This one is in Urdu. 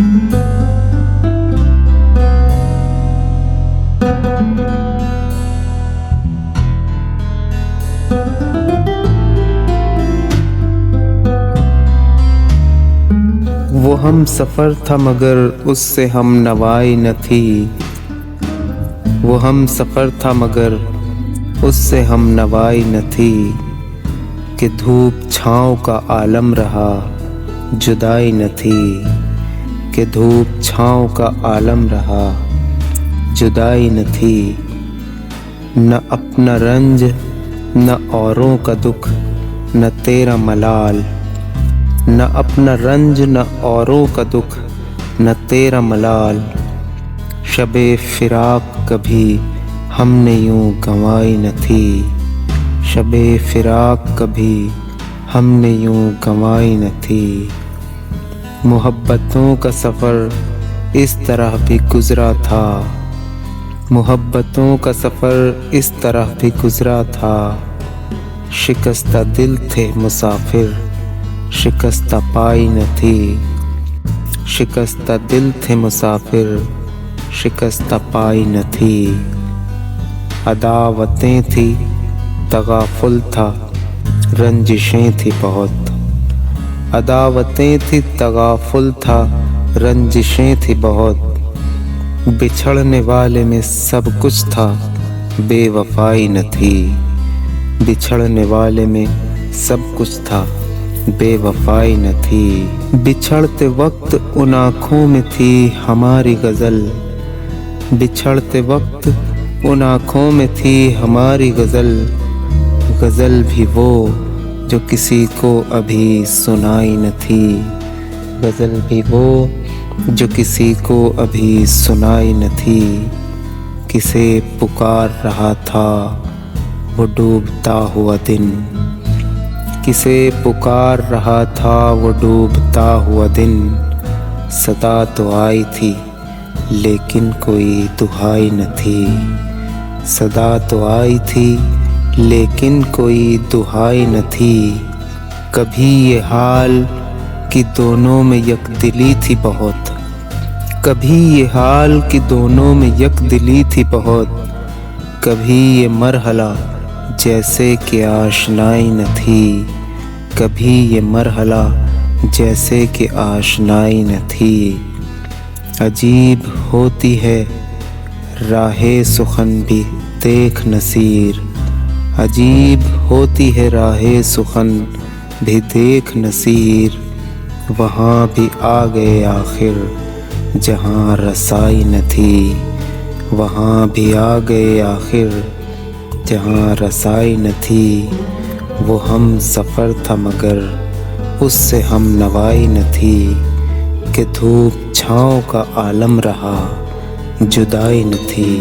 وہ ہم سفر تھا مگر اس سے ہم نوائی نہ تھی، وہ ہم سفر تھا مگر اس سے ہم نوائی نہ تھی، کہ دھوپ چھاؤں کا عالم رہا جدائی نہ تھی، کہ دھوپ چھاؤں کا عالم رہا جدائی نہ تھی، نہ اپنا رنج نہ اوروں کا دکھ نہ تیرا ملال، نہ اپنا رنج نہ اوروں کا دکھ نہ تیرا ملال، شب فراق کبھی ہم نے یوں گنوائی نہ تھی، شب فراق کبھی ہم نے یوں گنوائی نہ تھی، محبتوں کا سفر اس طرح بھی گزرا تھا، محبتوں کا سفر اس طرح بھی گزرا تھا، شکستہ دل تھے مسافر شکستہ پائی نہ تھی، شکستہ دل تھے مسافر شکستہ پائی نہ تھی، عداوتیں تھی تغافل تھا رنجشیں تھی بہت، عداوتیں تھی تغافل تھا رنجشیں تھی بہت، بچھڑنے والے میں سب کچھ تھا بے وفائی نہ تھی، بچھڑنے والے میں سب کچھ تھا بے وفائی نہ تھی، بچھڑتے وقت ان آنکھوں میں تھی ہماری غزل، بچھڑتے وقت ان آنکھوں میں تھی ہماری غزل، غزل بھی وہ جو کسی کو ابھی سنائی نہ تھی، غزل بھی وہ جو کسی کو ابھی سنائی نہ تھی، کسے پکار رہا تھا وہ ڈوبتا ہوا دن، کسے پکار رہا تھا وہ ڈوبتا ہوا دن، صدا تو آئی تھی لیکن کوئی دہائی نہ تھی، صدا تو آئی تھی لیکن کوئی دہائی نہ تھی، کبھی یہ حال کہ دونوں میں یک دلی تھی بہت، کبھی یہ حال کہ دونوں میں یک دلی تھی بہت، کبھی یہ مرحلہ جیسے کہ آشنائی نہ تھی، کبھی یہ مرحلہ جیسے کہ آشنائی نہ تھی، عجیب ہوتی ہے راہ سخن بھی دیکھ نصیر، عجیب ہوتی ہے راہ سخن بھی دیکھ نصیر، وہاں بھی آ گئے آخر جہاں رسائی نہ تھی، وہاں بھی آ گئے آخر جہاں رسائی نہ تھی، وہ ہم سفر تھا مگر اس سے ہم نوائی نہ تھی، کہ دھوپ چھاؤں کا عالم رہا جدائی نہ تھی۔